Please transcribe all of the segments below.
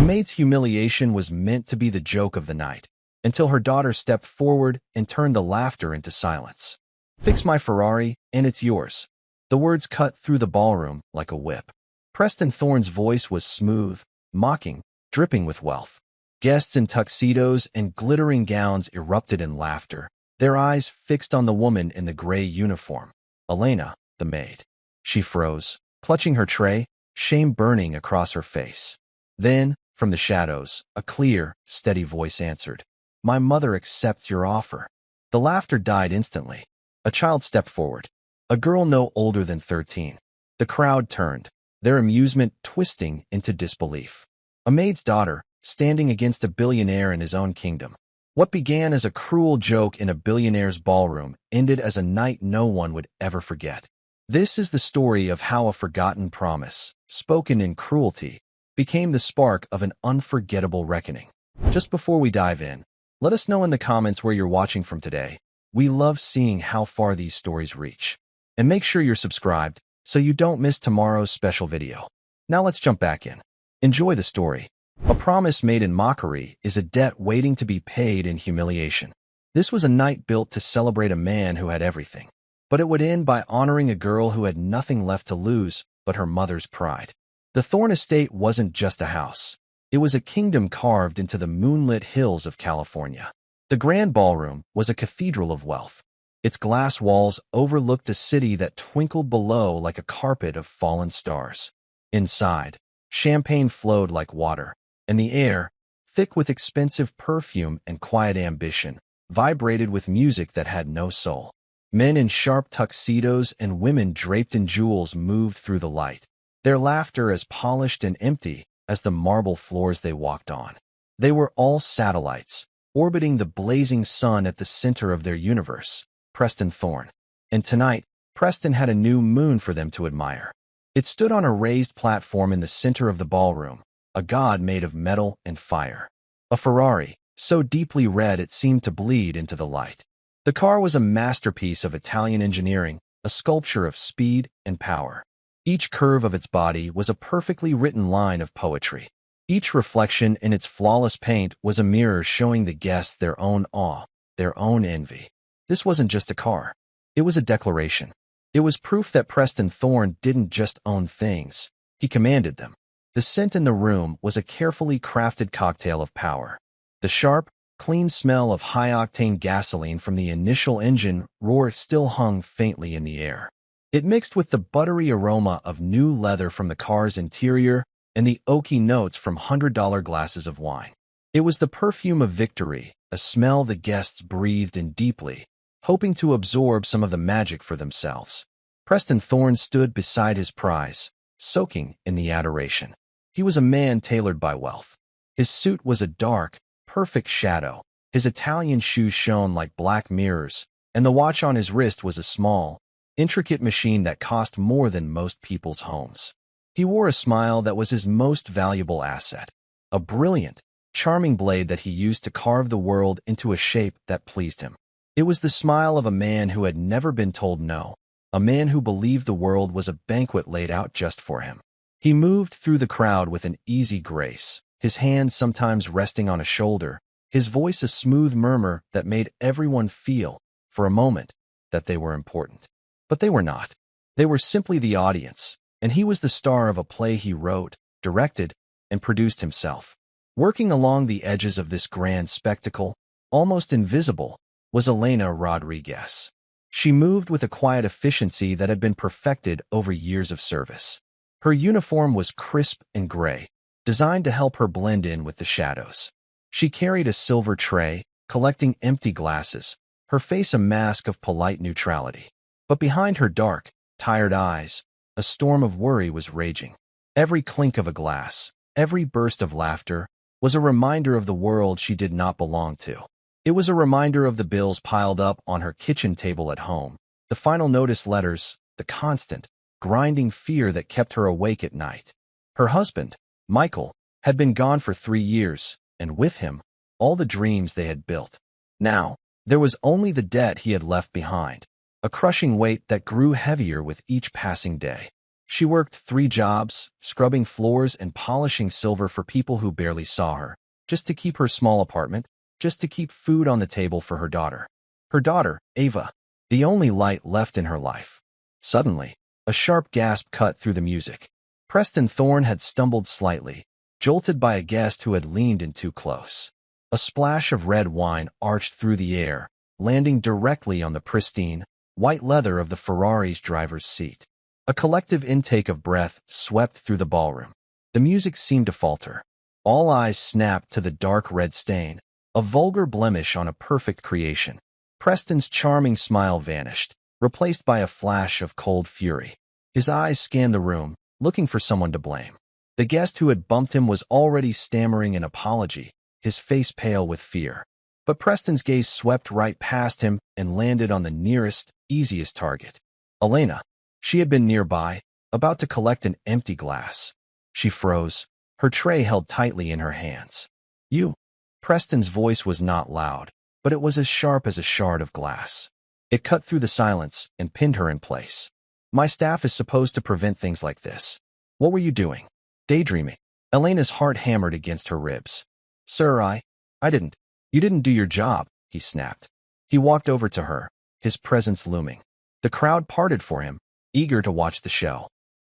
maid's humiliation was meant to be the joke of the night, until her daughter stepped forward and turned the laughter into silence. "Fix my Ferrari, and it's yours." The words cut through the ballroom like a whip. Preston Thorne's voice was smooth, mocking, dripping with wealth. Guests in tuxedos and glittering gowns erupted in laughter, their eyes fixed on the woman in the gray uniform, Elena, the maid. She froze, clutching her tray, shame burning across her face. Then, from the shadows, a clear, steady voice answered, "My mother accepts your offer." The laughter died instantly. A child stepped forward, a girl no older than 13. The crowd turned, their amusement twisting into disbelief. A maid's daughter, standing against a billionaire in his own kingdom. What began as a cruel joke in a billionaire's ballroom ended as a night no one would ever forget. This is the story of how a forgotten promise, spoken in cruelty, became the spark of an unforgettable reckoning. Just before we dive in, let us know in the comments where you're watching from today. We love seeing how far these stories reach. And make sure you're subscribed so you don't miss tomorrow's special video. Now let's jump back in. Enjoy the story. A promise made in mockery is a debt waiting to be paid in humiliation. This was a night built to celebrate a man who had everything, but it would end by honoring a girl who had nothing left to lose but her mother's pride. The Thorne estate wasn't just a house. It was a kingdom carved into the moonlit hills of California. The grand ballroom was a cathedral of wealth. Its glass walls overlooked a city that twinkled below like a carpet of fallen stars. Inside, champagne flowed like water, and the air, thick with expensive perfume and quiet ambition, vibrated with music that had no soul. Men in sharp tuxedos and women draped in jewels moved through the light, their laughter as polished and empty as the marble floors they walked on. They were all satellites, orbiting the blazing sun at the center of their universe, Preston Thorne. And tonight, Preston had a new moon for them to admire. It stood on a raised platform in the center of the ballroom, a god made of metal and fire. A Ferrari, so deeply red it seemed to bleed into the light. The car was a masterpiece of Italian engineering, a sculpture of speed and power. Each curve of its body was a perfectly written line of poetry. Each reflection in its flawless paint was a mirror showing the guests their own awe, their own envy. This wasn't just a car. It was a declaration. It was proof that Preston Thorne didn't just own things. He commanded them. The scent in the room was a carefully crafted cocktail of power. The sharp, clean smell of high-octane gasoline from the initial engine roar still hung faintly in the air. It mixed with the buttery aroma of new leather from the car's interior and the oaky notes from $100 glasses of wine. It was the perfume of victory, a smell the guests breathed in deeply, hoping to absorb some of the magic for themselves. Preston Thorne stood beside his prize, soaking in the adoration. He was a man tailored by wealth. His suit was a dark, perfect shadow. His Italian shoes shone like black mirrors, and the watch on his wrist was a small, intricate machine that cost more than most people's homes. He wore a smile that was his most valuable asset, a brilliant, charming blade that he used to carve the world into a shape that pleased him. It was the smile of a man who had never been told no, a man who believed the world was a banquet laid out just for him. He moved through the crowd with an easy grace, his hands sometimes resting on a shoulder, his voice a smooth murmur that made everyone feel, for a moment, that they were important. But they were not. They were simply the audience, and he was the star of a play he wrote, directed, and produced himself. Working along the edges of this grand spectacle, almost invisible, was Elena Rodriguez. She moved with a quiet efficiency that had been perfected over years of service. Her uniform was crisp and gray, designed to help her blend in with the shadows. She carried a silver tray, collecting empty glasses, her face a mask of polite neutrality. But behind her dark, tired eyes, a storm of worry was raging. Every clink of a glass, every burst of laughter, was a reminder of the world she did not belong to. It was a reminder of the bills piled up on her kitchen table at home, the final notice letters, the constant, grinding fear that kept her awake at night. Her husband, Michael, had been gone for 3 years, and with him, all the dreams they had built. Now, there was only the debt he had left behind, a crushing weight that grew heavier with each passing day. She worked 3 jobs, scrubbing floors and polishing silver for people who barely saw her, just to keep her small apartment, just to keep food on the table for her daughter. Her daughter, Ava, the only light left in her life. Suddenly, a sharp gasp cut through the music. Preston Thorne had stumbled slightly, jolted by a guest who had leaned in too close. A splash of red wine arched through the air, landing directly on the pristine, white leather of the Ferrari's driver's seat. A collective intake of breath swept through the ballroom. The music seemed to falter. All eyes snapped to the dark red stain, a vulgar blemish on a perfect creation. Preston's charming smile vanished, replaced by a flash of cold fury. His eyes scanned the room, looking for someone to blame. The guest who had bumped him was already stammering an apology, his face pale with fear. But Preston's gaze swept right past him and landed on the nearest, easiest target. Elena. She had been nearby, about to collect an empty glass. She froze, her tray held tightly in her hands. You. Preston's voice was not loud, but it was as sharp as a shard of glass. It cut through the silence and pinned her in place. My staff is supposed to prevent things like this. What were you doing? Daydreaming. Elena's heart hammered against her ribs. Sir, I didn't. You didn't do your job, he snapped. He walked over to her, his presence looming. The crowd parted for him, eager to watch the show.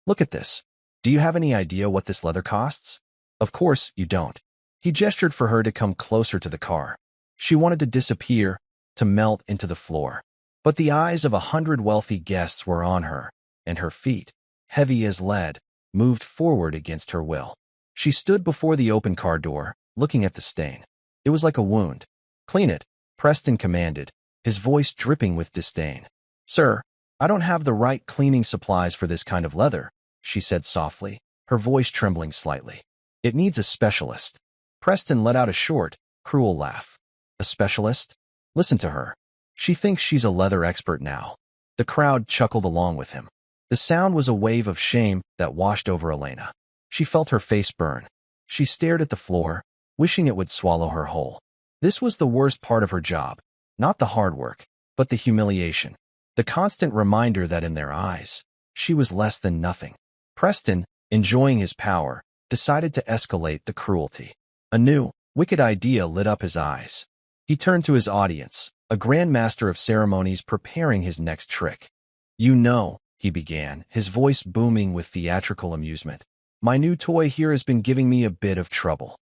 Look at this. Do you have any idea what this leather costs? Of course you don't. He gestured for her to come closer to the car. She wanted to disappear, to melt into the floor. But the eyes of 100 wealthy guests were on her, and her feet, heavy as lead, moved forward against her will. She stood before the open car door, looking at the stain. It was like a wound. Clean it, Preston commanded, his voice dripping with disdain. Sir, I don't have the right cleaning supplies for this kind of leather, she said softly, her voice trembling slightly. It needs a specialist. Preston let out a short, cruel laugh. A specialist? Listen to her. She thinks she's a leather expert now. The crowd chuckled along with him. The sound was a wave of shame that washed over Elena. She felt her face burn. She stared at the floor, wishing it would swallow her whole. This was the worst part of her job, not the hard work, but the humiliation. The constant reminder that in their eyes, she was less than nothing. Preston, enjoying his power, decided to escalate the cruelty. A new, wicked idea lit up his eyes. He turned to his audience, a grandmaster of ceremonies preparing his next trick. You know, he began, his voice booming with theatrical amusement. My new toy here has been giving me a bit of trouble.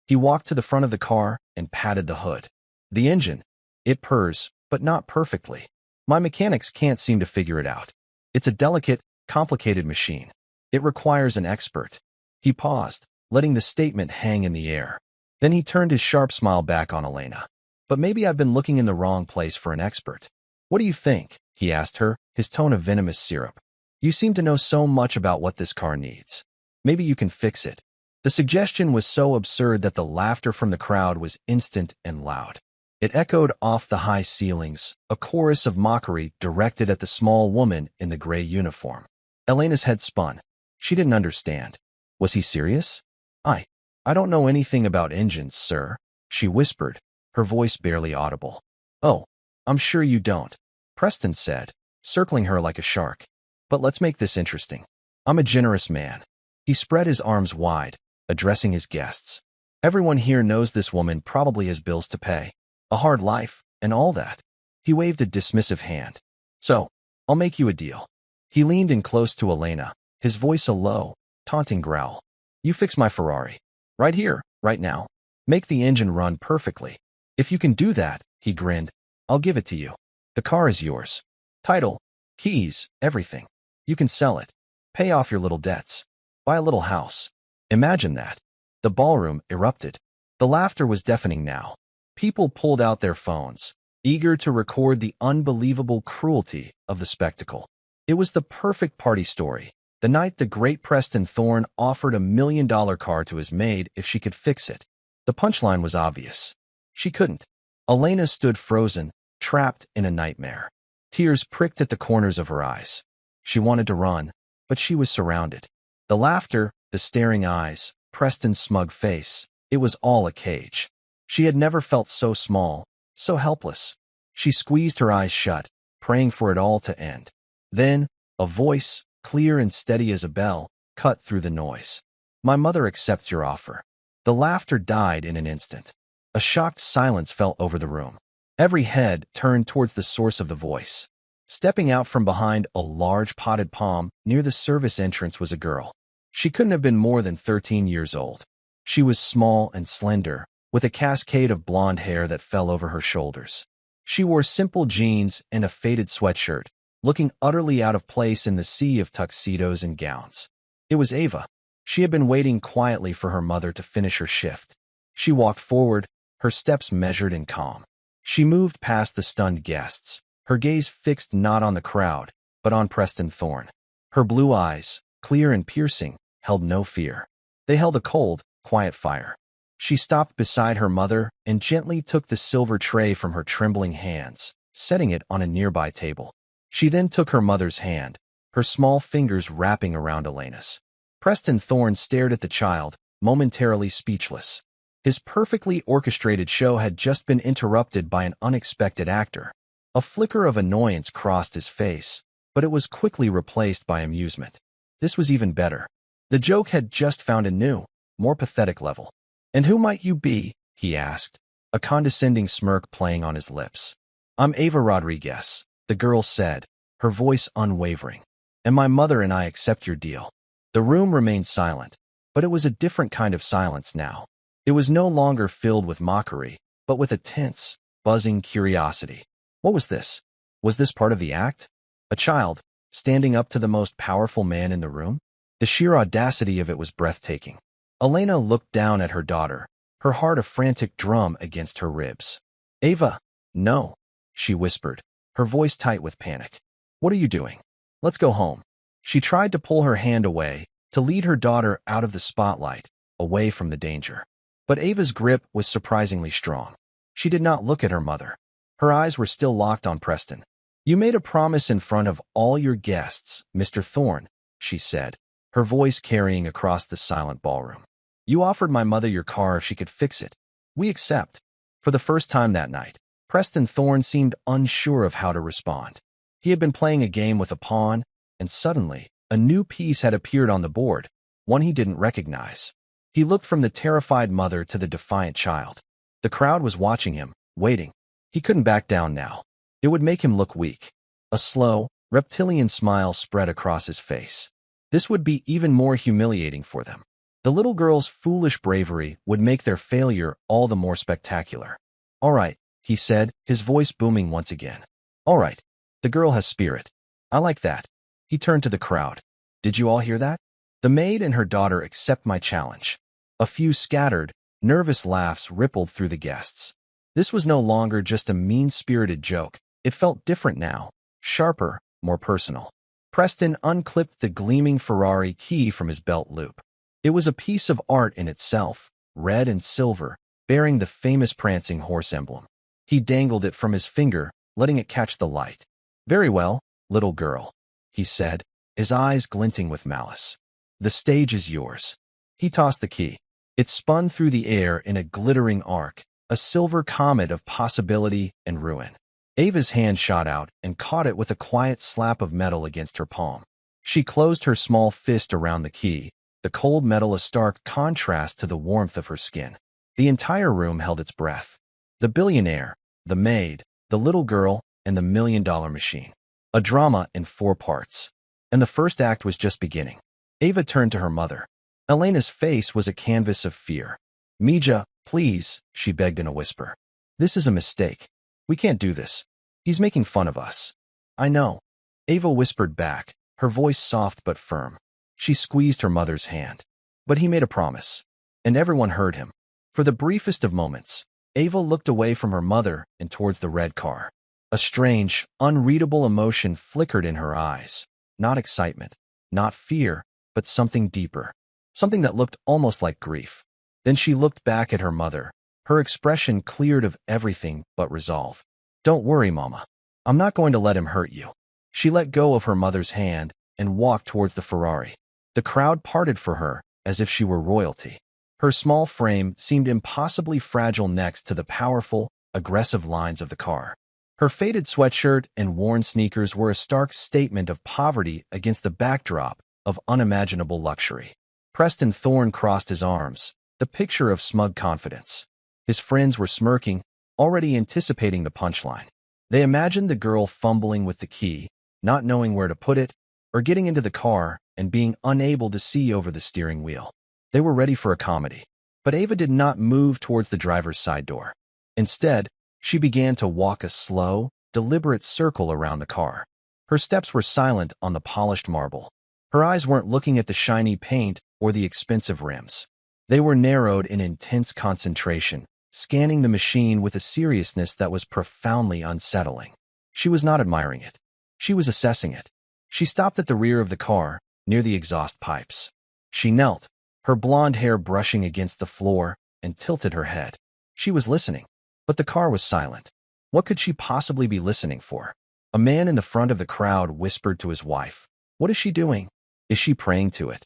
He walked to the front of the car and patted the hood. The engine. It purrs, but not perfectly. My mechanics can't seem to figure it out. It's a delicate, complicated machine. It requires an expert. He paused, letting the statement hang in the air. Then he turned his sharp smile back on Elena. But maybe I've been looking in the wrong place for an expert. What do you think? He asked her, his tone of venomous syrup. You seem to know so much about what this car needs. Maybe you can fix it. The suggestion was so absurd that the laughter from the crowd was instant and loud. It echoed off the high ceilings, a chorus of mockery directed at the small woman in the gray uniform. Elena's head spun. She didn't understand. Was he serious? I don't know anything about engines, sir, she whispered, her voice barely audible. Oh, I'm sure you don't, Preston said, circling her like a shark. But let's make this interesting. I'm a generous man. He spread his arms wide, addressing his guests. Everyone here knows this woman probably has bills to pay, a hard life, and all that. He waved a dismissive hand. So, I'll make you a deal. He leaned in close to Elena, his voice a low, taunting growl. You fix my Ferrari. Right here, right now. Make the engine run perfectly. If you can do that, he grinned, I'll give it to you. The car is yours. Title, keys, everything. You can sell it. Pay off your little debts. Buy a little house. Imagine that. The ballroom erupted. The laughter was deafening now. People pulled out their phones, eager to record the unbelievable cruelty of the spectacle. It was the perfect party story. The night the great Preston Thorne offered $1 million car to his maid if she could fix it. The punchline was obvious. She couldn't. Elena stood frozen, trapped in a nightmare. Tears pricked at the corners of her eyes. She wanted to run, but she was surrounded. The laughter, the staring eyes, Preston's smug face, it was all a cage. She had never felt so small, so helpless. She squeezed her eyes shut, praying for it all to end. Then, a voice, clear and steady as a bell, cut through the noise. My mother accepts your offer. The laughter died in an instant. A shocked silence fell over the room. Every head turned towards the source of the voice. Stepping out from behind a large potted palm near the service entrance was a girl. She couldn't have been more than 13 years old. She was small and slender, with a cascade of blonde hair that fell over her shoulders. She wore simple jeans and a faded sweatshirt, looking utterly out of place in the sea of tuxedos and gowns. It was Ava. She had been waiting quietly for her mother to finish her shift. She walked forward, her steps measured and calm. She moved past the stunned guests, her gaze fixed not on the crowd, but on Preston Thorne. Her blue eyes, clear and piercing, held no fear. They held a cold, quiet fire. She stopped beside her mother and gently took the silver tray from her trembling hands, setting it on a nearby table. She then took her mother's hand, her small fingers wrapping around Elena's. Preston Thorne stared at the child, momentarily speechless. His perfectly orchestrated show had just been interrupted by an unexpected actor. A flicker of annoyance crossed his face, but it was quickly replaced by amusement. This was even better. The joke had just found a new, more pathetic level. "And who might you be?" he asked, a condescending smirk playing on his lips. "I'm Ava Rodriguez," the girl said, her voice unwavering. "And my mother and I accept your deal." The room remained silent, but it was a different kind of silence now. It was no longer filled with mockery, but with a tense, buzzing curiosity. What was this? Was this part of the act? A child, standing up to the most powerful man in the room? The sheer audacity of it was breathtaking. Elena looked down at her daughter, her heart a frantic drum against her ribs. "Ava, no," she whispered, her voice tight with panic. "What are you doing? Let's go home." She tried to pull her hand away, to lead her daughter out of the spotlight, away from the danger. But Ava's grip was surprisingly strong. She did not look at her mother. Her eyes were still locked on Preston. "You made a promise in front of all your guests, Mr. Thorne," she said, her voice carrying across the silent ballroom. "You offered my mother your car if she could fix it. We accept." For the first time that night, Preston Thorne seemed unsure of how to respond. He had been playing a game with a pawn, and suddenly, a new piece had appeared on the board, one he didn't recognize. He looked from the terrified mother to the defiant child. The crowd was watching him, waiting. He couldn't back down now. It would make him look weak. A slow, reptilian smile spread across his face. This would be even more humiliating for them. The little girl's foolish bravery would make their failure all the more spectacular. "All right," he said, his voice booming once again. "All right. The girl has spirit. I like that." He turned to the crowd. "Did you all hear that? The maid and her daughter accept my challenge." A few scattered, nervous laughs rippled through the guests. This was no longer just a mean-spirited joke. It felt different now, sharper, more personal. Preston unclipped the gleaming Ferrari key from his belt loop. It was a piece of art in itself, red and silver, bearing the famous prancing horse emblem. He dangled it from his finger, letting it catch the light. "Very well, little girl," he said, his eyes glinting with malice. "The stage is yours." He tossed the key. It spun through the air in a glittering arc, a silver comet of possibility and ruin. Ava's hand shot out and caught it with a quiet slap of metal against her palm. She closed her small fist around the key, the cold metal a stark contrast to the warmth of her skin. The entire room held its breath. The billionaire, the maid, the little girl, and the $1,000,000 machine. A drama in 4 parts. And the first act was just beginning. Ava turned to her mother. Elena's face was a canvas of fear. "Mija, please," she begged in a whisper. "This is a mistake. We can't do this. He's making fun of us." "I know," Ava whispered back, her voice soft but firm. She squeezed her mother's hand. "But he made a promise." And everyone heard him. For the briefest of moments, Ava looked away from her mother and towards the red car. A strange, unreadable emotion flickered in her eyes. Not excitement, not fear, but something deeper. Something that looked almost like grief. Then she looked back at her mother, her expression cleared of everything but resolve. "Don't worry, Mama. I'm not going to let him hurt you." She let go of her mother's hand and walked towards the Ferrari. The crowd parted for her, as if she were royalty. Her small frame seemed impossibly fragile next to the powerful, aggressive lines of the car. Her faded sweatshirt and worn sneakers were a stark statement of poverty against the backdrop of unimaginable luxury. Preston Thorne crossed his arms, the picture of smug confidence. His friends were smirking, already anticipating the punchline. They imagined the girl fumbling with the key, not knowing where to put it, or getting into the car and being unable to see over the steering wheel. They were ready for a comedy. But Ava did not move towards the driver's side door. Instead, she began to walk a slow, deliberate circle around the car. Her steps were silent on the polished marble. Her eyes weren't looking at the shiny paint or the expensive rims. They were narrowed in intense concentration, scanning the machine with a seriousness that was profoundly unsettling. She was not admiring it. She was assessing it. She stopped at the rear of the car, near the exhaust pipes. She knelt, her blonde hair brushing against the floor, and tilted her head. She was listening, but the car was silent. What could she possibly be listening for? A man in the front of the crowd whispered to his wife, "What is she doing? Is she praying to it?"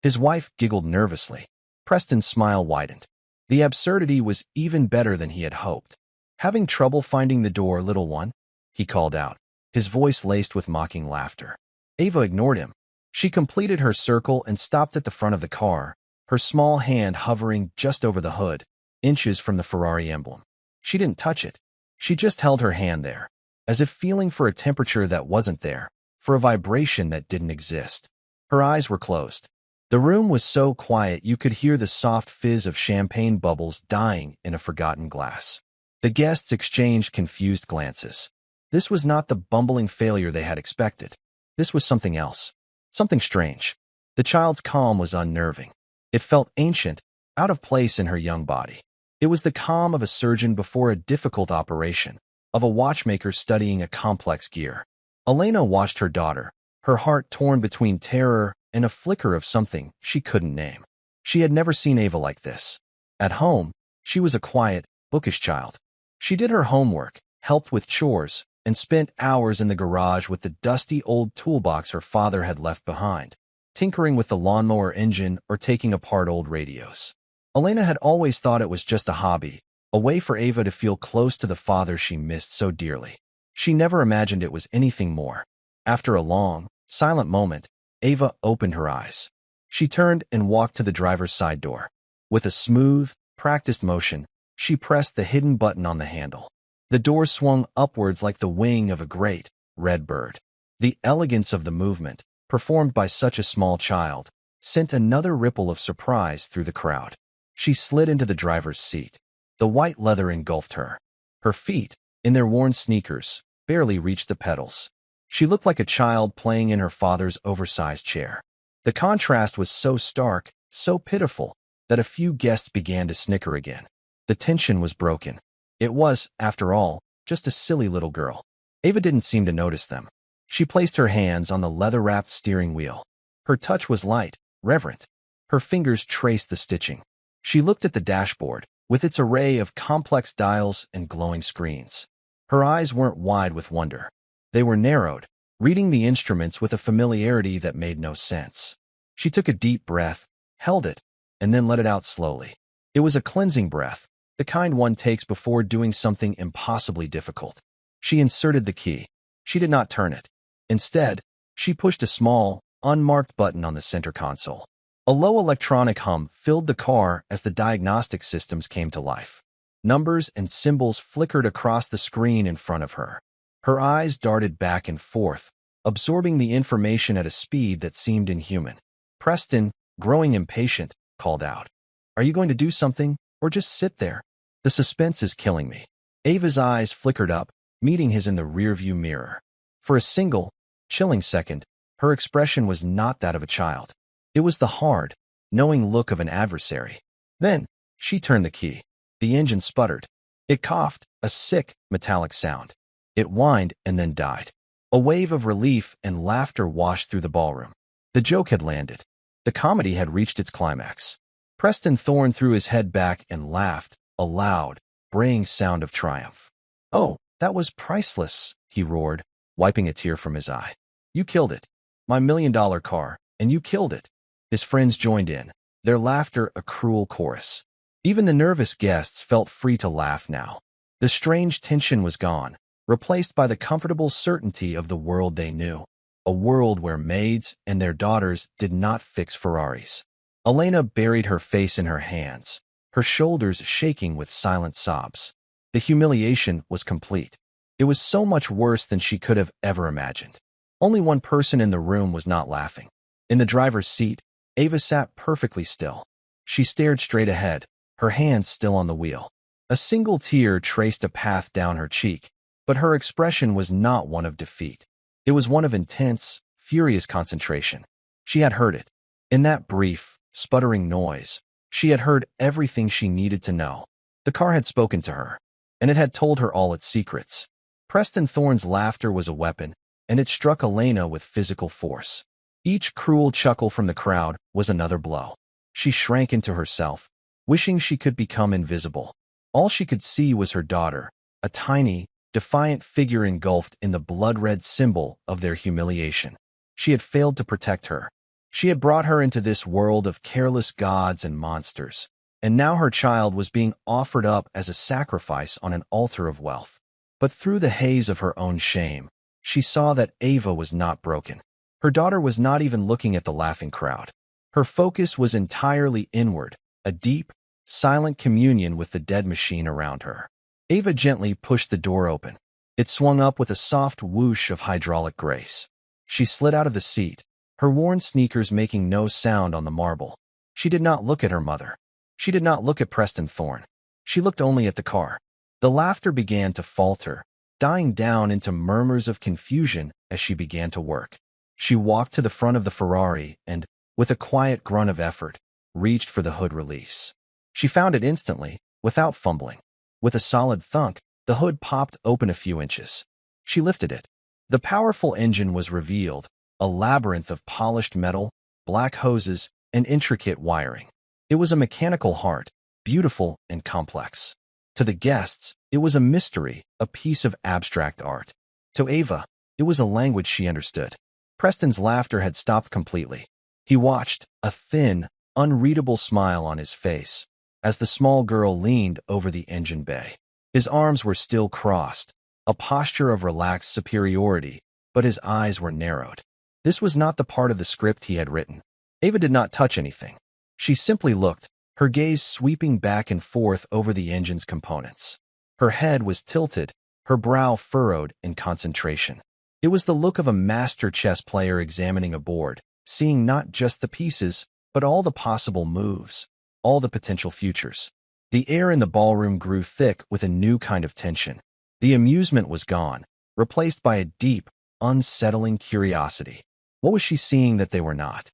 His wife giggled nervously. Preston's smile widened. The absurdity was even better than he had hoped. "Having trouble finding the door, little one?" he called out, his voice laced with mocking laughter. Ava ignored him. She completed her circle and stopped at the front of the car, her small hand hovering just over the hood, inches from the Ferrari emblem. She didn't touch it. She just held her hand there, as if feeling for a temperature that wasn't there, for a vibration that didn't exist. Her eyes were closed. The room was so quiet you could hear the soft fizz of champagne bubbles dying in a forgotten glass. The guests exchanged confused glances. This was not the bumbling failure they had expected. This was something else. Something strange. The child's calm was unnerving. It felt ancient, out of place in her young body. It was the calm of a surgeon before a difficult operation, of a watchmaker studying a complex gear. Elena watched her daughter, her heart torn between terror and a flicker of something she couldn't name. She had never seen Ava like this. At home, she was a quiet, bookish child. She did her homework, helped with chores, and spent hours in the garage with the dusty old toolbox her father had left behind, tinkering with the lawnmower engine or taking apart old radios. Elena had always thought it was just a hobby, a way for Ava to feel close to the father she missed so dearly. She never imagined it was anything more. After a long, silent moment, Ava opened her eyes. She turned and walked to the driver's side door. With a smooth, practiced motion, she pressed the hidden button on the handle. The door swung upwards like the wing of a great, red bird. The elegance of the movement, performed by such a small child, sent another ripple of surprise through the crowd. She slid into the driver's seat. The white leather engulfed her. Her feet, in their worn sneakers, barely reached the pedals. She looked like a child playing in her father's oversized chair. The contrast was so stark, so pitiful, that a few guests began to snicker again. The tension was broken. It was, after all, just a silly little girl. Ava didn't seem to notice them. She placed her hands on the leather-wrapped steering wheel. Her touch was light, reverent. Her fingers traced the stitching. She looked at the dashboard, with its array of complex dials and glowing screens. Her eyes weren't wide with wonder. They were narrowed, reading the instruments with a familiarity that made no sense. She took a deep breath, held it, and then let it out slowly. It was a cleansing breath, the kind one takes before doing something impossibly difficult. She inserted the key. She did not turn it. Instead, she pushed a small, unmarked button on the center console. A low electronic hum filled the car as the diagnostic systems came to life. Numbers and symbols flickered across the screen in front of her. Her eyes darted back and forth, absorbing the information at a speed that seemed inhuman. Preston, growing impatient, called out, "Are you going to do something, or just sit there? The suspense is killing me." Ava's eyes flickered up, meeting his in the rearview mirror. For a single, chilling second, her expression was not that of a child. It was the hard, knowing look of an adversary. Then, she turned the key. The engine sputtered. It coughed, a sick, metallic sound. It whined and then died. A wave of relief and laughter washed through the ballroom. The joke had landed. The comedy had reached its climax. Preston Thorne threw his head back and laughed, a loud, braying sound of triumph. "Oh, that was priceless," he roared, wiping a tear from his eye. "You killed it. My $1 million car, and you killed it." His friends joined in, their laughter a cruel chorus. Even the nervous guests felt free to laugh now. The strange tension was gone. replaced by the comfortable certainty of the world they knew, a world where maids and their daughters did not fix Ferraris. Elena buried her face in her hands, her shoulders shaking with silent sobs. The humiliation was complete. It was so much worse than she could have ever imagined. Only one person in the room was not laughing. In the driver's seat, Ava sat perfectly still. She stared straight ahead, her hands still on the wheel. A single tear traced a path down her cheek, but her expression was not one of defeat. It was one of intense, furious concentration. She had heard it. In that brief, sputtering noise, she had heard everything she needed to know. The car had spoken to her, and it had told her all its secrets. Preston Thorne's laughter was a weapon, and it struck Elena with physical force. Each cruel chuckle from the crowd was another blow. She shrank into herself, wishing she could become invisible. All she could see was her daughter, a tiny, defiant figure engulfed in the blood-red symbol of their humiliation. She had failed to protect her. She had brought her into this world of careless gods and monsters, and now her child was being offered up as a sacrifice on an altar of wealth. But through the haze of her own shame, she saw that Ava was not broken. Her daughter was not even looking at the laughing crowd. Her focus was entirely inward, a deep, silent communion with the dead machine around her. Ava gently pushed the door open. It swung up with a soft whoosh of hydraulic grace. She slid out of the seat, her worn sneakers making no sound on the marble. She did not look at her mother. She did not look at Preston Thorne. She looked only at the car. The laughter began to falter, dying down into murmurs of confusion as she began to work. She walked to the front of the Ferrari and, with a quiet grunt of effort, reached for the hood release. She found it instantly, without fumbling. With a solid thunk, the hood popped open a few inches. She lifted it. The powerful engine was revealed, a labyrinth of polished metal, black hoses, and intricate wiring. It was a mechanical heart, beautiful and complex. To the guests, it was a mystery, a piece of abstract art. To Ava, it was a language she understood. Preston's laughter had stopped completely. He watched, a thin, unreadable smile on his face, as the small girl leaned over the engine bay. His arms were still crossed, a posture of relaxed superiority, but his eyes were narrowed. This was not the part of the script he had written. Ava did not touch anything. She simply looked, her gaze sweeping back and forth over the engine's components. Her head was tilted, her brow furrowed in concentration. It was the look of a master chess player examining a board, seeing not just the pieces, but all the possible moves, all the potential futures. The air in the ballroom grew thick with a new kind of tension. The amusement was gone, replaced by a deep, unsettling curiosity. What was she seeing that they were not?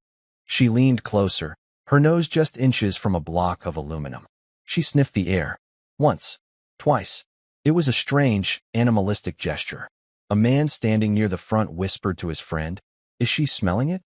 She leaned closer, her nose just inches from a block of aluminum. She sniffed the air. Once. Twice. It was a strange, animalistic gesture. A man standing near the front whispered to his friend, "Is she smelling it?"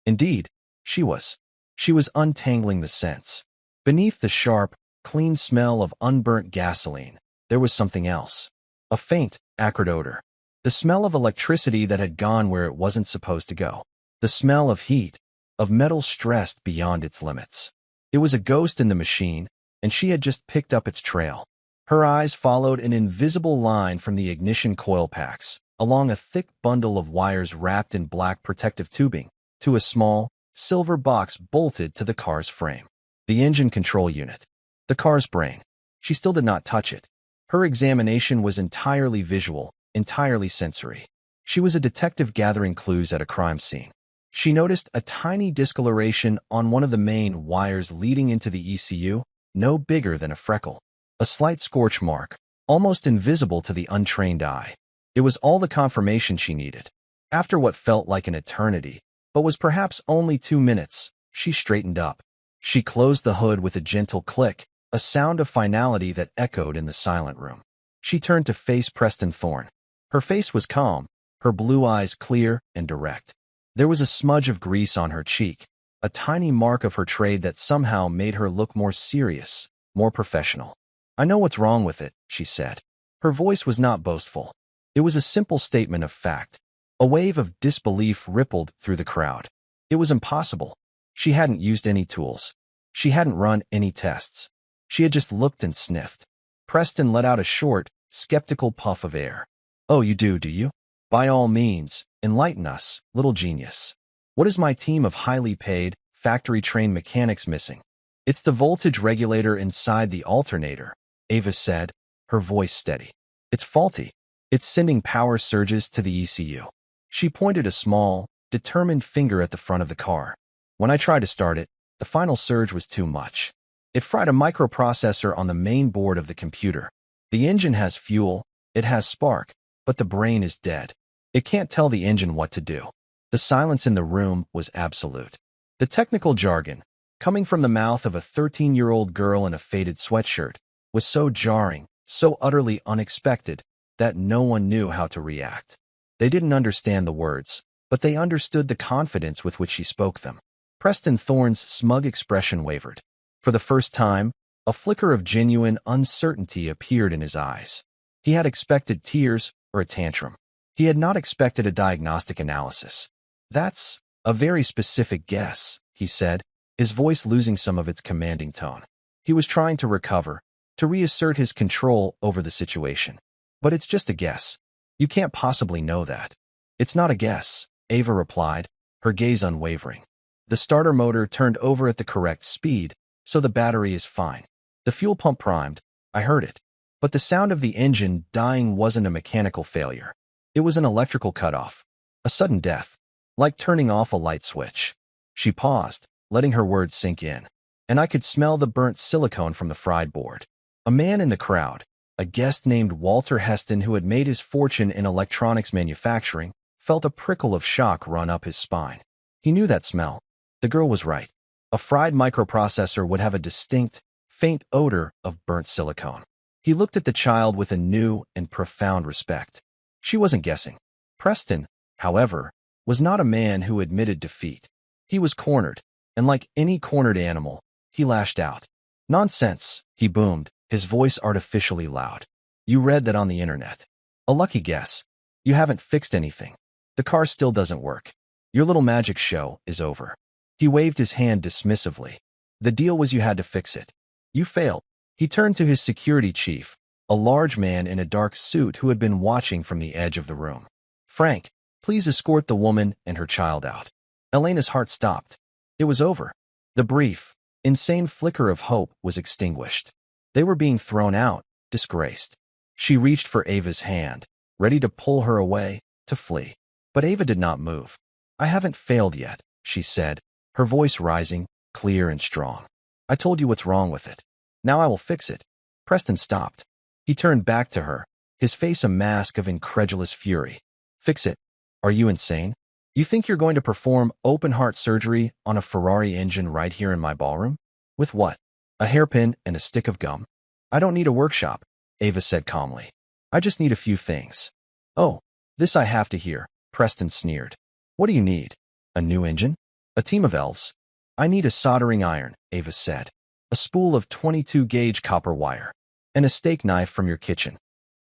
Indeed, she was. She was untangling the scents. Beneath the sharp, clean smell of unburnt gasoline, there was something else. A faint, acrid odor. The smell of electricity that had gone where it wasn't supposed to go. The smell of heat, of metal stressed beyond its limits. It was a ghost in the machine, and she had just picked up its trail. Her eyes followed an invisible line from the ignition coil packs, along a thick bundle of wires wrapped in black protective tubing, to a small, silver box bolted to the car's frame. The engine control unit. The car's brain. She still did not touch it. Her examination was entirely visual, entirely sensory. She was a detective gathering clues at a crime scene. She noticed a tiny discoloration on one of the main wires leading into the ECU, no bigger than a freckle. A slight scorch mark, almost invisible to the untrained eye. It was all the confirmation she needed. After what felt like an eternity, but was perhaps only 2 minutes, she straightened up. She closed the hood with a gentle click, a sound of finality that echoed in the silent room. She turned to face Preston Thorne. Her face was calm, her blue eyes clear and direct. There was a smudge of grease on her cheek, a tiny mark of her trade that somehow made her look more serious, more professional. "I know what's wrong with it," she said. Her voice was not boastful. It was a simple statement of fact. A wave of disbelief rippled through the crowd. It was impossible. She hadn't used any tools. She hadn't run any tests. She had just looked and sniffed. Preston let out a short, skeptical puff of air. Oh, you do you? By all means, enlighten us, little genius. What is my team of highly paid, factory-trained mechanics missing? It's the voltage regulator inside the alternator, Ava said, her voice steady. It's faulty. It's sending power surges to the ECU. She pointed a small, determined finger at the front of the car. When I tried to start it, the final surge was too much. It fried a microprocessor on the main board of the computer. The engine has fuel, it has spark, but the brain is dead. It can't tell the engine what to do. The silence in the room was absolute. The technical jargon, coming from the mouth of a 13-year-old girl in a faded sweatshirt, was so jarring, so utterly unexpected, that no one knew how to react. They didn't understand the words, but they understood the confidence with which she spoke them. Preston Thorne's smug expression wavered. For the first time, a flicker of genuine uncertainty appeared in his eyes. He had expected tears or a tantrum. He had not expected a diagnostic analysis. That's a very specific guess, he said, his voice losing some of its commanding tone. He was trying to recover, to reassert his control over the situation. But it's just a guess. You can't possibly know that. It's not a guess, Ava replied, her gaze unwavering. The starter motor turned over at the correct speed, so the battery is fine. The fuel pump primed. I heard it. But the sound of the engine dying wasn't a mechanical failure. It was an electrical cutoff. A sudden death. Like turning off a light switch. She paused, letting her words sink in. And I could smell the burnt silicone from the fried board. A man in the crowd, a guest named Walter Heston who had made his fortune in electronics manufacturing, felt a prickle of shock run up his spine. He knew that smell. The girl was right. A fried microprocessor would have a distinct, faint odor of burnt silicone. He looked at the child with a new and profound respect. She wasn't guessing. Preston, however, was not a man who admitted defeat. He was cornered, and like any cornered animal, he lashed out. Nonsense, he boomed, his voice artificially loud. You read that on the internet. A lucky guess. You haven't fixed anything. The car still doesn't work. Your little magic show is over. He waved his hand dismissively. The deal was you had to fix it. You failed. He turned to his security chief, a large man in a dark suit who had been watching from the edge of the room. Frank, please escort the woman and her child out. Elena's heart stopped. It was over. The brief, insane flicker of hope was extinguished. They were being thrown out, disgraced. She reached for Ava's hand, ready to pull her away, to flee. But Ava did not move. I haven't failed yet, she said, her voice rising, clear and strong. I told you what's wrong with it. Now I will fix it. Preston stopped. He turned back to her, his face a mask of incredulous fury. Fix it? Are you insane? You think you're going to perform open-heart surgery on a Ferrari engine right here in my ballroom? With what? A hairpin and a stick of gum? I don't need a workshop, Ava said calmly. I just need a few things. Oh, this I have to hear, Preston sneered. What do you need? A new engine? A team of elves? I need a soldering iron, Ava said. A spool of 22-gauge copper wire. And a steak knife from your kitchen.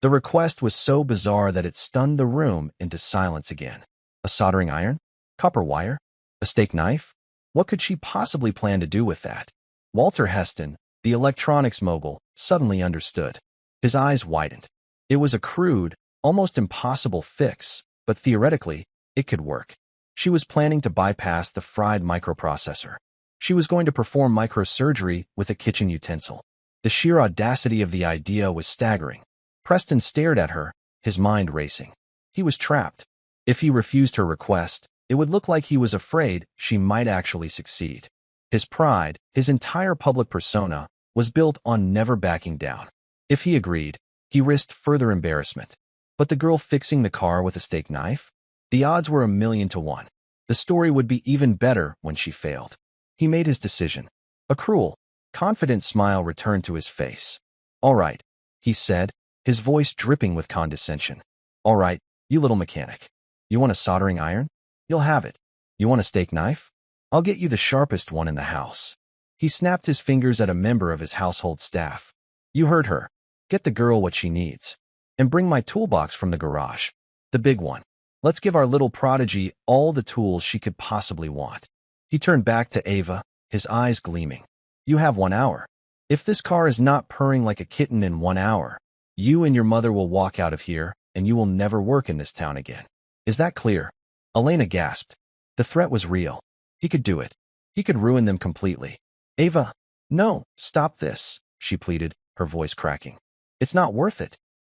The request was so bizarre that it stunned the room into silence again. A soldering iron? Copper wire? A steak knife? What could she possibly plan to do with that? Walter Heston, the electronics mogul, suddenly understood. His eyes widened. It was a crude, almost impossible fix, but theoretically, it could work. She was planning to bypass the fried microprocessor. She was going to perform microsurgery with a kitchen utensil. The sheer audacity of the idea was staggering. Preston stared at her, his mind racing. He was trapped. If he refused her request, it would look like he was afraid she might actually succeed. His pride, his entire public persona, was built on never backing down. If he agreed, he risked further embarrassment. But the girl fixing the car with a steak knife? The odds were 1,000,000 to 1. The story would be even better when she failed. He made his decision. A cruel, confident smile returned to his face. All right, he said, his voice dripping with condescension. All right, you little mechanic. You want a soldering iron? You'll have it. You want a steak knife? I'll get you the sharpest one in the house. He snapped his fingers at a member of his household staff. You heard her. Get the girl what she needs. And bring my toolbox from the garage. The big one. Let's give our little prodigy all the tools she could possibly want. He turned back to Ava, his eyes gleaming. You have 1 hour. If this car is not purring like a kitten in 1 hour, you and your mother will walk out of here, and you will never work in this town again. Is that clear? Elena gasped. The threat was real. He could do it. He could ruin them completely. Ava, no, stop this, she pleaded, her voice cracking. It's not worth it.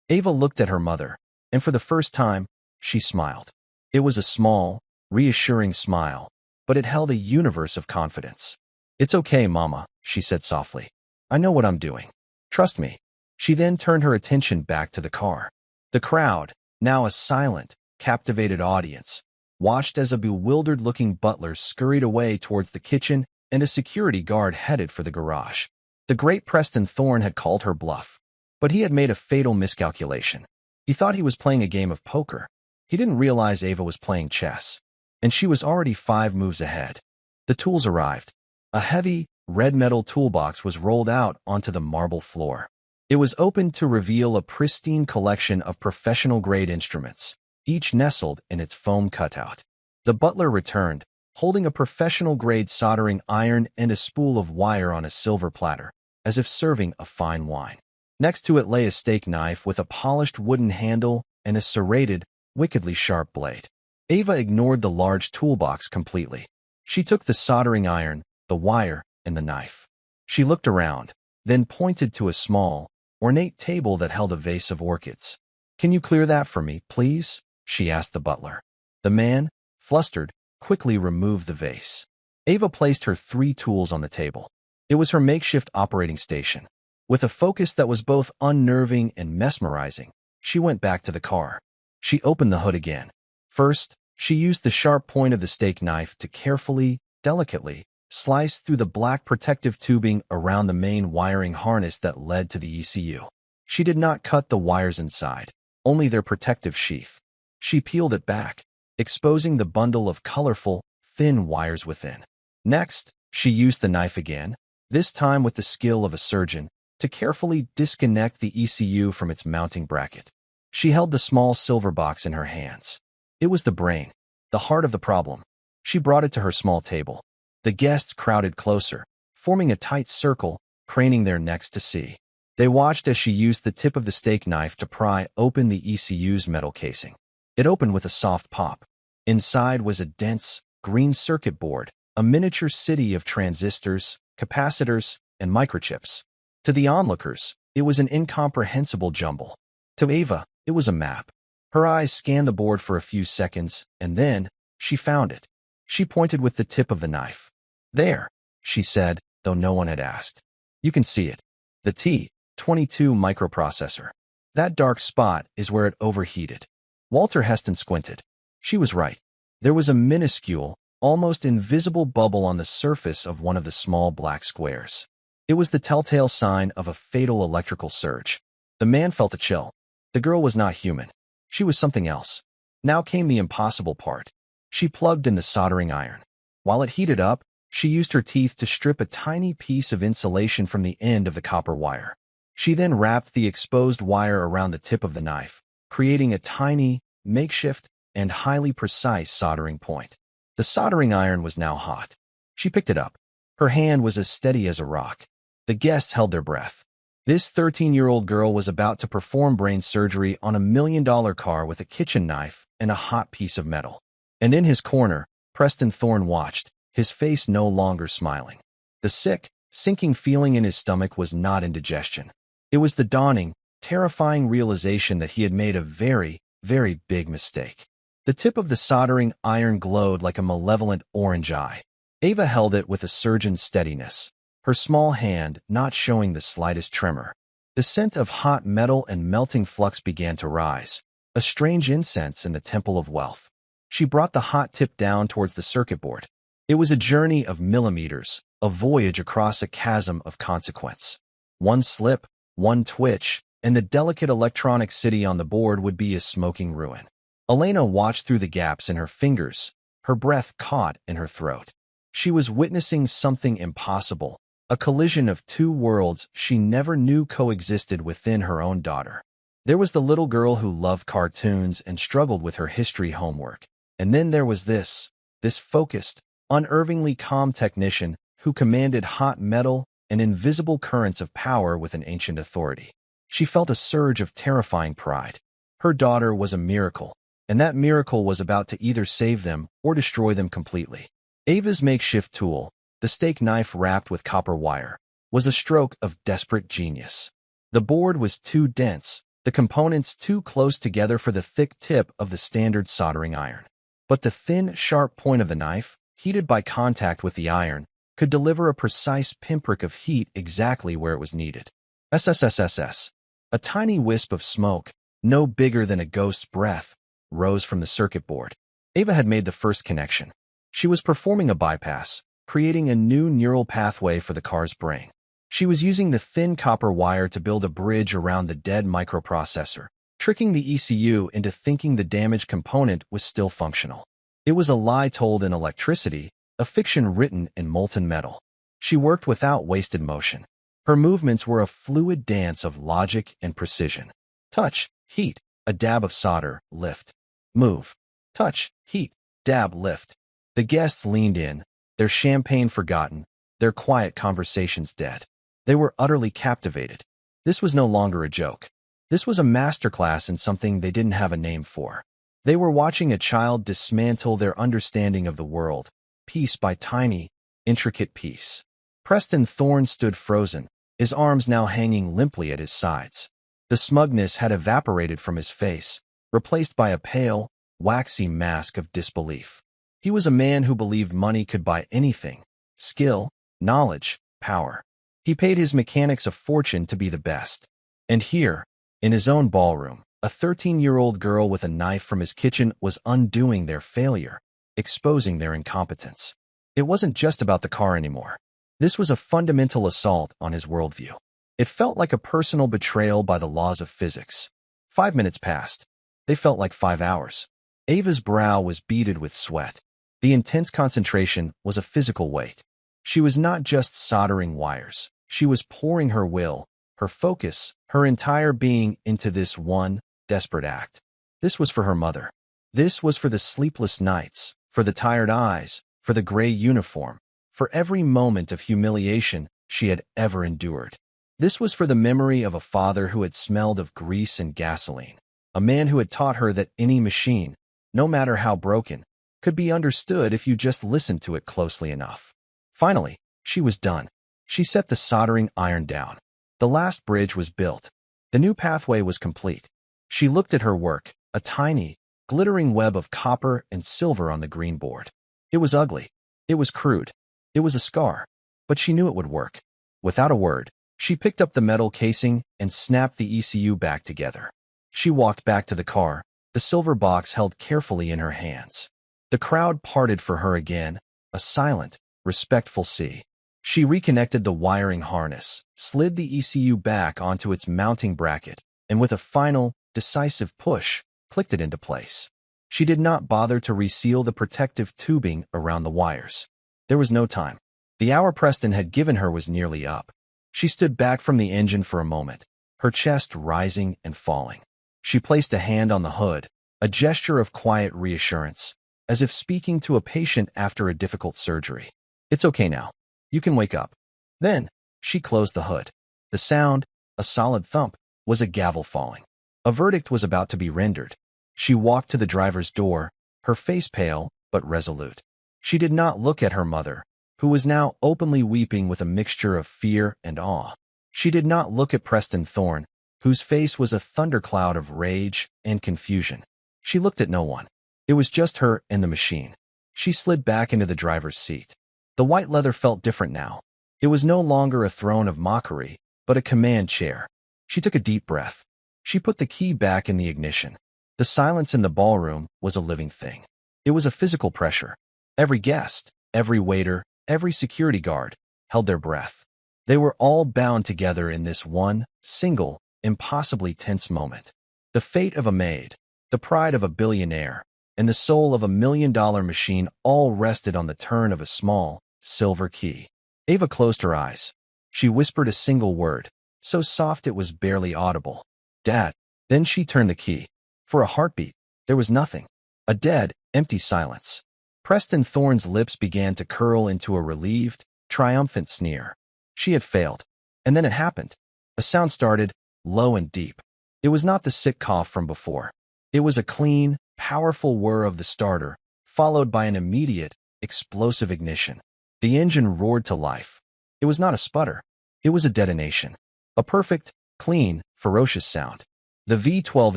Ava looked at her mother, and for the first time, she smiled. It was a small, reassuring smile, but it held a universe of confidence. It's okay, Mama, she said softly. I know what I'm doing. Trust me. She then turned her attention back to the car. The crowd, now a silent, captivated audience, watched as a bewildered-looking butler scurried away towards the kitchen and a security guard headed for the garage. The great Preston Thorne had called her bluff, but he had made a fatal miscalculation. He thought he was playing a game of poker. He didn't realize Ava was playing chess, and she was already 5 moves ahead. The tools arrived. A heavy, red metal toolbox was rolled out onto the marble floor. It was opened to reveal a pristine collection of professional-grade instruments, each nestled in its foam cutout. The butler returned, holding a professional-grade soldering iron and a spool of wire on a silver platter, as if serving a fine wine. Next to it lay a steak knife with a polished wooden handle and a serrated, wickedly sharp blade. Ava ignored the large toolbox completely. She took the soldering iron, the wire, and the knife. She looked around, then pointed to a small, ornate table that held a vase of orchids. "Can you clear that for me, please?" she asked the butler. The man, flustered, quickly removed the vase. Ava placed her 3 tools on the table. It was her makeshift operating station. With a focus that was both unnerving and mesmerizing, she went back to the car. She opened the hood again. First, she used the sharp point of the steak knife to carefully, delicately, slice through the black protective tubing around the main wiring harness that led to the ECU. She did not cut the wires inside, only their protective sheath. She peeled it back, exposing the bundle of colorful, thin wires within. Next, she used the knife again, this time with the skill of a surgeon, to carefully disconnect the ECU from its mounting bracket. She held the small silver box in her hands. It was the brain, the heart of the problem. She brought it to her small table. The guests crowded closer, forming a tight circle, craning their necks to see. They watched as she used the tip of the steak knife to pry open the ECU's metal casing. It opened with a soft pop. Inside was a dense, green circuit board, a miniature city of transistors, capacitors, and microchips. To the onlookers, it was an incomprehensible jumble. To Ava, it was a map. Her eyes scanned the board for a few seconds, and then, she found it. She pointed with the tip of the knife. "There," she said, though no one had asked. "You can see it. The T22 microprocessor. That dark spot is where it overheated." Walter Heston squinted. She was right. There was a minuscule, almost invisible bubble on the surface of one of the small black squares. It was the telltale sign of a fatal electrical surge. The man felt a chill. The girl was not human. She was something else. Now came the impossible part. She plugged in the soldering iron. While it heated up, she used her teeth to strip a tiny piece of insulation from the end of the copper wire. She then wrapped the exposed wire around the tip of the knife, creating a tiny, makeshift, and highly precise soldering point. The soldering iron was now hot. She picked it up. Her hand was as steady as a rock. The guests held their breath. This 13-year-old girl was about to perform brain surgery on a $1 million car with a kitchen knife and a hot piece of metal. And in his corner, Preston Thorne watched, his face no longer smiling. The sick, sinking feeling in his stomach was not indigestion. It was the dawning, terrifying realization that he had made a very, very big mistake. The tip of the soldering iron glowed like a malevolent orange eye. Ava held it with a surgeon's steadiness, her small hand not showing the slightest tremor. The scent of hot metal and melting flux began to rise, a strange incense in the temple of wealth. She brought the hot tip down towards the circuit board. It was a journey of millimeters, a voyage across a chasm of consequence. One slip, one twitch, and the delicate electronic city on the board would be a smoking ruin. Elena watched through the gaps in her fingers, her breath caught in her throat. She was witnessing something impossible, a collision of 2 worlds she never knew coexisted within her own daughter. There was the little girl who loved cartoons and struggled with her history homework. And then there was this focused, unnervingly calm technician who commanded hot metal and invisible currents of power with an ancient authority. She felt a surge of terrifying pride. Her daughter was a miracle, and that miracle was about to either save them or destroy them completely. Ava's makeshift tool, the steak knife wrapped with copper wire, was a stroke of desperate genius. The board was too dense, the components too close together for the thick tip of the standard soldering iron. But the thin, sharp point of the knife, heated by contact with the iron, could deliver a precise pinprick of heat exactly where it was needed. SSSSS. A tiny wisp of smoke, no bigger than a ghost's breath, rose from the circuit board. Ava had made the first connection. She was performing a bypass, creating a new neural pathway for the car's brain. She was using the thin copper wire to build a bridge around the dead microprocessor, tricking the ECU into thinking the damaged component was still functional. It was a lie told in electricity, a fiction written in molten metal. She worked without wasted motion. Her movements were a fluid dance of logic and precision. Touch, heat, a dab of solder, lift. Move. Touch, heat, dab, lift. The guests leaned in, their champagne forgotten, their quiet conversations dead. They were utterly captivated. This was no longer a joke. This was a masterclass in something they didn't have a name for. They were watching a child dismantle their understanding of the world, piece by tiny, intricate piece. Preston Thorne stood frozen, his arms now hanging limply at his sides. The smugness had evaporated from his face, replaced by a pale, waxy mask of disbelief. He was a man who believed money could buy anything: skill, knowledge, power. He paid his mechanics a fortune to be the best. And here, in his own ballroom, a 13-year-old girl with a knife from his kitchen was undoing their failure, exposing their incompetence. It wasn't just about the car anymore. This was a fundamental assault on his worldview. It felt like a personal betrayal by the laws of physics. 5 minutes passed. They felt like 5 hours. Ava's brow was beaded with sweat. The intense concentration was a physical weight. She was not just soldering wires. She was pouring her will, her focus, her entire being into this one desperate act. This was for her mother. This was for the sleepless nights, for the tired eyes, for the gray uniform, for every moment of humiliation she had ever endured. This was for the memory of a father who had smelled of grease and gasoline, a man who had taught her that any machine, no matter how broken, could be understood if you just listened to it closely enough. Finally, she was done. She set the soldering iron down. The last bridge was built. The new pathway was complete. She looked at her work, a tiny, glittering web of copper and silver on the green board. It was ugly. It was crude. It was a scar. But she knew it would work. Without a word, she picked up the metal casing and snapped the ECU back together. She walked back to the car, the silver box held carefully in her hands. The crowd parted for her again, a silent, respectful sea. She reconnected the wiring harness, slid the ECU back onto its mounting bracket, and with a final, decisive push, clicked it into place. She did not bother to reseal the protective tubing around the wires. There was no time. The hour Preston had given her was nearly up. She stood back from the engine for a moment, her chest rising and falling. She placed a hand on the hood, a gesture of quiet reassurance, as if speaking to a patient after a difficult surgery. "It's okay now. You can wake up." Then, she closed the hood. The sound, a solid thump, was a gavel falling. A verdict was about to be rendered. She walked to the driver's door, her face pale but resolute. She did not look at her mother, who was now openly weeping with a mixture of fear and awe. She did not look at Preston Thorne, whose face was a thundercloud of rage and confusion. She looked at no one. It was just her and the machine. She slid back into the driver's seat. The white leather felt different now. It was no longer a throne of mockery, but a command chair. She took a deep breath. She put the key back in the ignition. The silence in the ballroom was a living thing. It was a physical pressure. Every guest, every waiter, every security guard held their breath. They were all bound together in this one, single, impossibly tense moment. The fate of a maid, the pride of a billionaire, and the soul of a $1 million machine all rested on the turn of a small, silver key. Ava closed her eyes. She whispered a single word, so soft it was barely audible. "Dad." Then she turned the key. For a heartbeat, there was nothing. A dead, empty silence. Preston Thorne's lips began to curl into a relieved, triumphant sneer. She had failed. And then it happened. A sound started, low and deep. It was not the sick cough from before. It was a clean, powerful whir of the starter, followed by an immediate, explosive ignition. The engine roared to life. It was not a sputter. It was a detonation. A perfect, clean, ferocious sound. The V12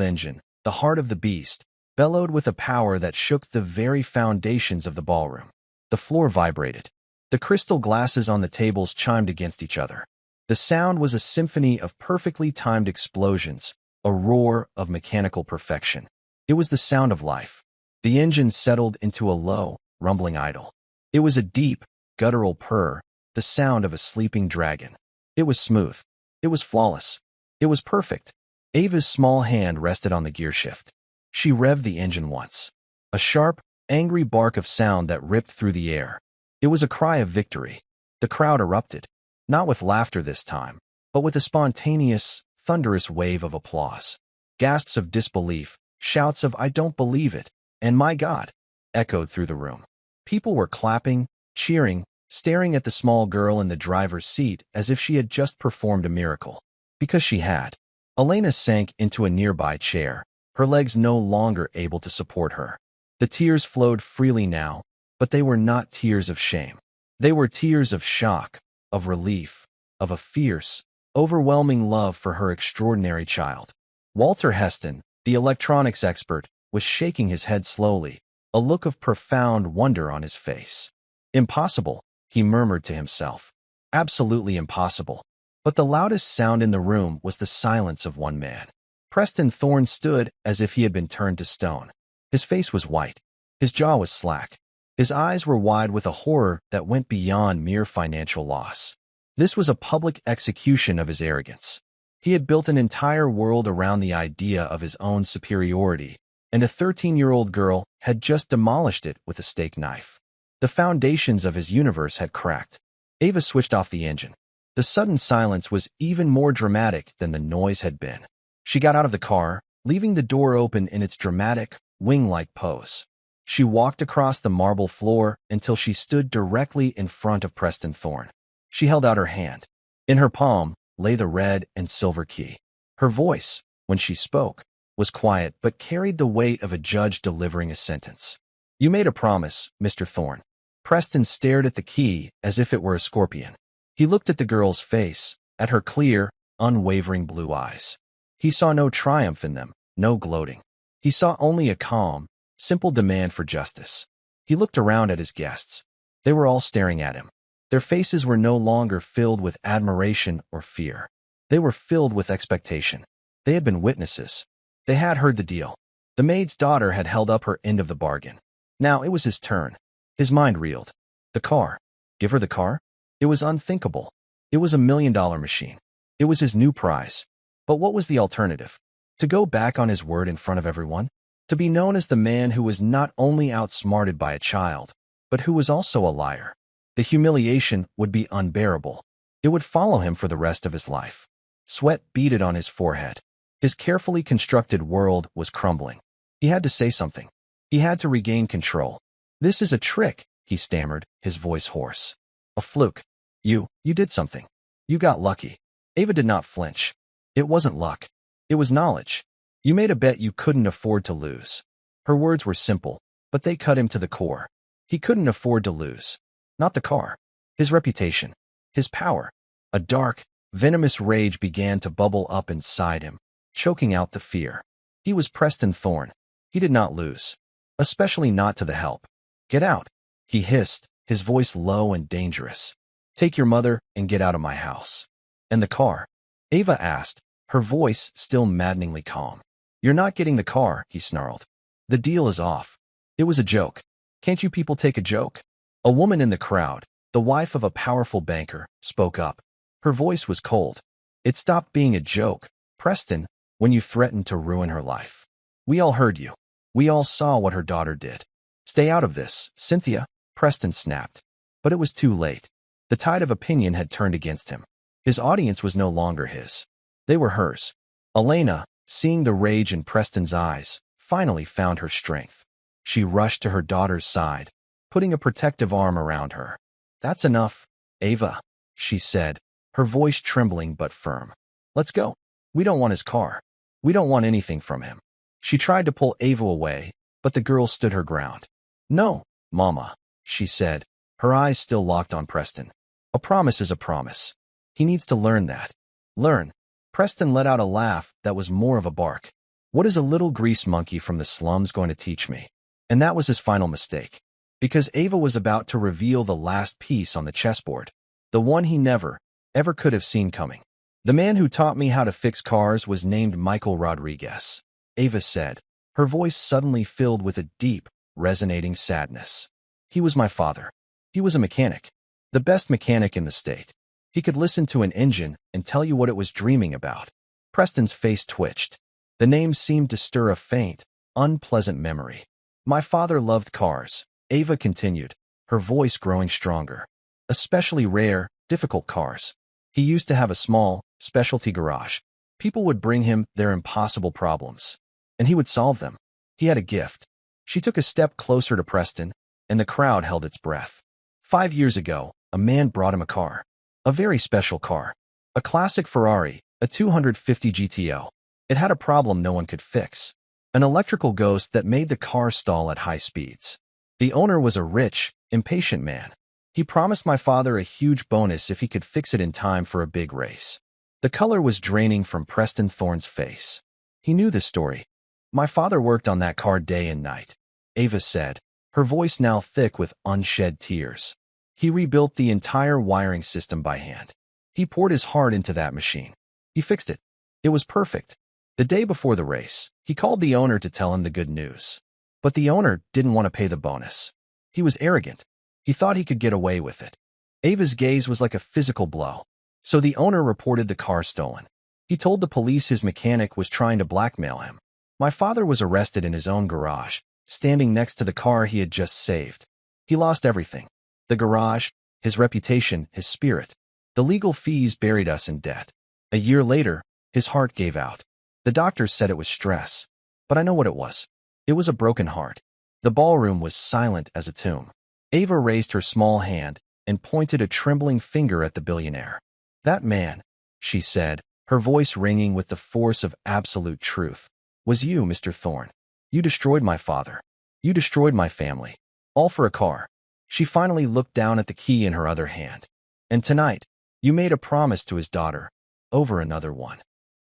engine, the heart of the beast, bellowed with a power that shook the very foundations of the ballroom. The floor vibrated. The crystal glasses on the tables chimed against each other. The sound was a symphony of perfectly timed explosions, a roar of mechanical perfection. It was the sound of life. The engine settled into a low, rumbling idle. It was a deep, guttural purr, the sound of a sleeping dragon. It was smooth. It was flawless. It was perfect. Ava's small hand rested on the gearshift. She revved the engine once. A sharp, angry bark of sound that ripped through the air. It was a cry of victory. The crowd erupted, not with laughter this time, but with a spontaneous, thunderous wave of applause. Gasps of disbelief, shouts of "I don't believe it," and "My God," echoed through the room. People were clapping, cheering, staring at the small girl in the driver's seat as if she had just performed a miracle. Because she had. Elena sank into a nearby chair, her legs no longer able to support her. The tears flowed freely now, but they were not tears of shame. They were tears of shock, of relief, of a fierce, overwhelming love for her extraordinary child. Walter Heston, the electronics expert, was shaking his head slowly, a look of profound wonder on his face. Impossible, he murmured to himself. Absolutely impossible. But the loudest sound in the room was the silence of one man. Preston Thorne stood as if he had been turned to stone. His face was white. His jaw was slack. His eyes were wide with a horror that went beyond mere financial loss. This was a public execution of his arrogance. He had built an entire world around the idea of his own superiority, and a 13-year-old girl had just demolished it with a steak knife. The foundations of his universe had cracked. Ava switched off the engine. The sudden silence was even more dramatic than the noise had been. She got out of the car, leaving the door open in its dramatic, wing-like pose. She walked across the marble floor until she stood directly in front of Preston Thorne. She held out her hand. In her palm lay the red and silver key. Her voice, when she spoke, was quiet but carried the weight of a judge delivering a sentence. "You made a promise, Mr. Thorne." Preston stared at the key as if it were a scorpion. He looked at the girl's face, at her clear, unwavering blue eyes. He saw no triumph in them, no gloating. He saw only a calm, simple demand for justice. He looked around at his guests. They were all staring at him. Their faces were no longer filled with admiration or fear. They were filled with expectation. They had been witnesses. They had heard the deal. The maid's daughter had held up her end of the bargain. Now it was his turn. His mind reeled. The car. Give her the car? It was unthinkable. It was $1 million machine. It was his new prize. But what was the alternative? To go back on his word in front of everyone? To be known as the man who was not only outsmarted by a child, but who was also a liar. The humiliation would be unbearable. It would follow him for the rest of his life. Sweat beaded on his forehead. His carefully constructed world was crumbling. He had to say something. He had to regain control. "This is a trick," he stammered, his voice hoarse. "A fluke. You did something. You got lucky." Ava did not flinch. It wasn't luck. It was knowledge. "You made a bet you couldn't afford to lose." Her words were simple, but they cut him to the core. He couldn't afford to lose. Not the car. His reputation. His power. A dark, venomous rage began to bubble up inside him, choking out the fear. He was Preston Thorne. He did not lose. Especially not to the help. "Get out," he hissed, his voice low and dangerous. "Take your mother and get out of my house." "And the car?" Ava asked, her voice still maddeningly calm. "You're not getting the car," he snarled. "The deal is off. It was a joke. Can't you people take a joke?" A woman in the crowd, the wife of a powerful banker, spoke up. Her voice was cold. "It stopped being a joke, Preston, when you threatened to ruin her life. We all heard you. We all saw what her daughter did. Stay out of this, Cynthia," Preston snapped. But it was too late. The tide of opinion had turned against him. His audience was no longer his. They were hers. Elena, seeing the rage in Preston's eyes, finally found her strength. She rushed to her daughter's side, putting a protective arm around her. "That's enough, Ava," she said, her voice trembling but firm. "Let's go. We don't want his car. We don't want anything from him." She tried to pull Ava away, but the girl stood her ground. "No, Mama," she said, her eyes still locked on Preston. "A promise is a promise. He needs to learn that." "Learn?" Preston let out a laugh that was more of a bark. "What is a little grease monkey from the slums going to teach me?" And that was his final mistake. Because Ava was about to reveal the last piece on the chessboard. The one he never, ever could have seen coming. "The man who taught me how to fix cars was named Michael Rodriguez," Ava said, her voice suddenly filled with a deep, resonating sadness. "He was my father. He was a mechanic. The best mechanic in the state. He could listen to an engine and tell you what it was dreaming about." Preston's face twitched. The name seemed to stir a faint, unpleasant memory. "My father loved cars," Ava continued, her voice growing stronger. "Especially rare, difficult cars. He used to have a small, specialty garage. People would bring him their impossible problems, and he would solve them. He had a gift." She took a step closer to Preston, and the crowd held its breath. 5 years ago, a man brought him a car. A very special car. A classic Ferrari, a 250 GTO. It had a problem no one could fix. An electrical ghost that made the car stall at high speeds. The owner was a rich, impatient man. He promised my father a huge bonus if he could fix it in time for a big race. The color was draining from Preston Thorne's face. He knew this story. "My father worked on that car day and night," Ava said, her voice now thick with unshed tears. "He rebuilt the entire wiring system by hand. He poured his heart into that machine. He fixed it. It was perfect. The day before the race, he called the owner to tell him the good news. But the owner didn't want to pay the bonus. He was arrogant. He thought he could get away with it." Ava's gaze was like a physical blow. "So the owner reported the car stolen. He told the police his mechanic was trying to blackmail him. My father was arrested in his own garage, standing next to the car he had just saved. He lost everything. The garage, his reputation, his spirit. The legal fees buried us in debt. A year later, his heart gave out. The doctors said it was stress. But I know what it was. It was a broken heart." The ballroom was silent as a tomb. Ava raised her small hand and pointed a trembling finger at the billionaire. "That man," she said, her voice ringing with the force of absolute truth, "was you, Mr. Thorne. You destroyed my father. You destroyed my family. All for a car." She finally looked down at the key in her other hand. "And tonight, you made a promise to his daughter, over another one."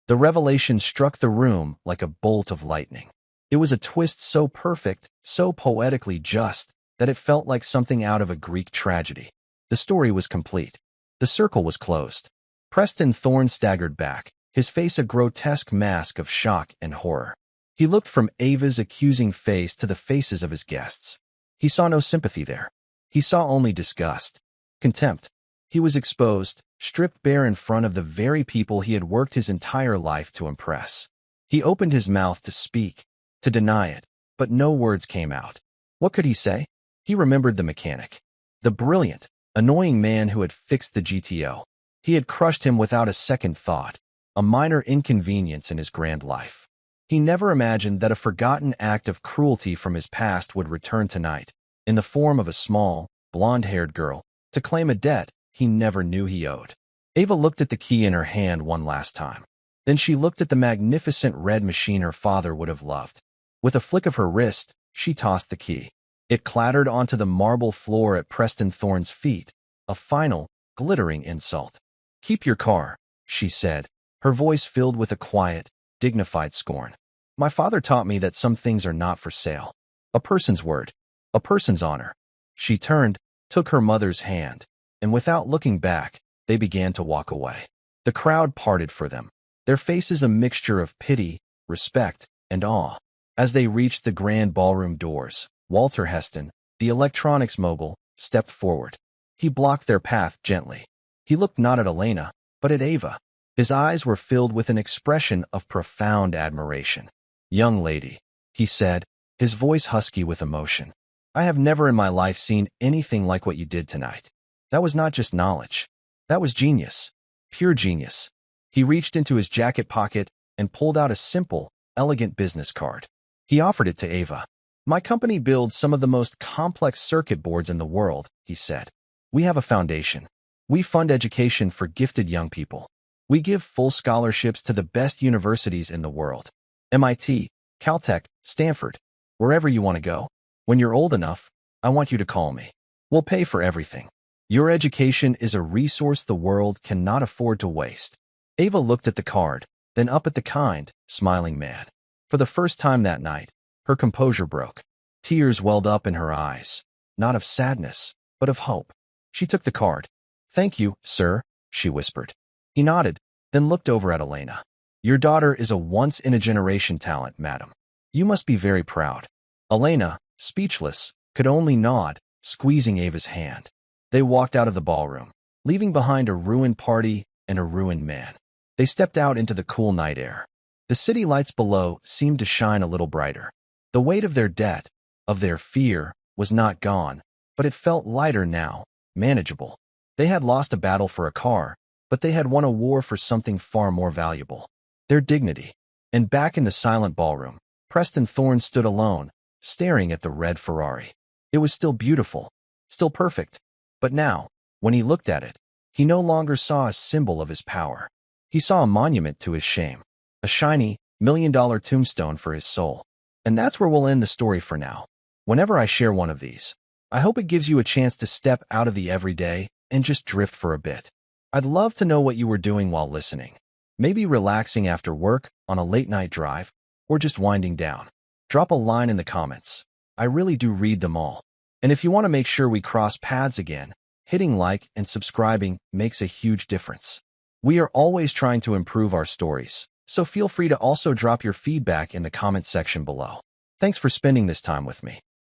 The revelation struck the room like a bolt of lightning. It was a twist so perfect, so poetically just, that it felt like something out of a Greek tragedy. The story was complete. The circle was closed. Preston Thorne staggered back, his face a grotesque mask of shock and horror. He looked from Ava's accusing face to the faces of his guests. He saw no sympathy there. He saw only disgust, contempt. He was exposed, stripped bare in front of the very people he had worked his entire life to impress. He opened his mouth to speak, to deny it, but no words came out. What could he say? He remembered the mechanic. The brilliant, annoying man who had fixed the GTO. He had crushed him without a second thought, a minor inconvenience in his grand life. He never imagined that a forgotten act of cruelty from his past would return tonight, in the form of a small, blonde-haired girl, to claim a debt he never knew he owed. Ava looked at the key in her hand one last time. Then she looked at the magnificent red machine her father would have loved. With a flick of her wrist, she tossed the key. It clattered onto the marble floor at Preston Thorne's feet, a final, glittering insult. "Keep your car," she said, her voice filled with a quiet, dignified scorn. "My father taught me that some things are not for sale. A person's word, a person's honor." She turned, took her mother's hand, and without looking back, they began to walk away. The crowd parted for them, their faces a mixture of pity, respect, and awe. As they reached the grand ballroom doors, Walter Heston, the electronics mogul, stepped forward. He blocked their path gently. He looked not at Elena, but at Ava. His eyes were filled with an expression of profound admiration. "Young lady," he said, his voice husky with emotion, "I have never in my life seen anything like what you did tonight. That was not just knowledge. That was genius. Pure genius." He reached into his jacket pocket and pulled out a simple, elegant business card. He offered it to Ava. "My company builds some of the most complex circuit boards in the world," he said. "We have a foundation. We fund education for gifted young people. We give full scholarships to the best universities in the world. MIT, Caltech, Stanford, wherever you want to go. When you're old enough, I want you to call me. We'll pay for everything. Your education is a resource the world cannot afford to waste. Ava looked at the card, then up at the kind, smiling man. For the first time that night, her composure broke. Tears welled up in her eyes, not of sadness, but of hope. She took the card. "Thank you, sir," she whispered. He nodded, then looked over at Elena. "Your daughter is a once-in-a-generation talent, madam. You must be very proud." Elena, speechless, could only nod, squeezing Ava's hand. They walked out of the ballroom, leaving behind a ruined party and a ruined man. They stepped out into the cool night air. The city lights below seemed to shine a little brighter. The weight of their debt, of their fear, was not gone, but it felt lighter now, manageable. They had lost a battle for a car, but they had won a war for something far more valuable: their dignity. And back in the silent ballroom, Preston Thorne stood alone, staring at the red Ferrari. It was still beautiful, still perfect, but now, when he looked at it, he no longer saw a symbol of his power. He saw a monument to his shame, a shiny, million-dollar tombstone for his soul. And that's where we'll end the story for now. Whenever I share one of these, I hope it gives you a chance to step out of the everyday and just drift for a bit. I'd love to know what you were doing while listening. Maybe relaxing after work, on a late-night drive, or just winding down. Drop a line in the comments. I really do read them all. And if you want to make sure we cross paths again, hitting like and subscribing makes a huge difference. We are always trying to improve our stories, so feel free to also drop your feedback in the comment section below. Thanks for spending this time with me.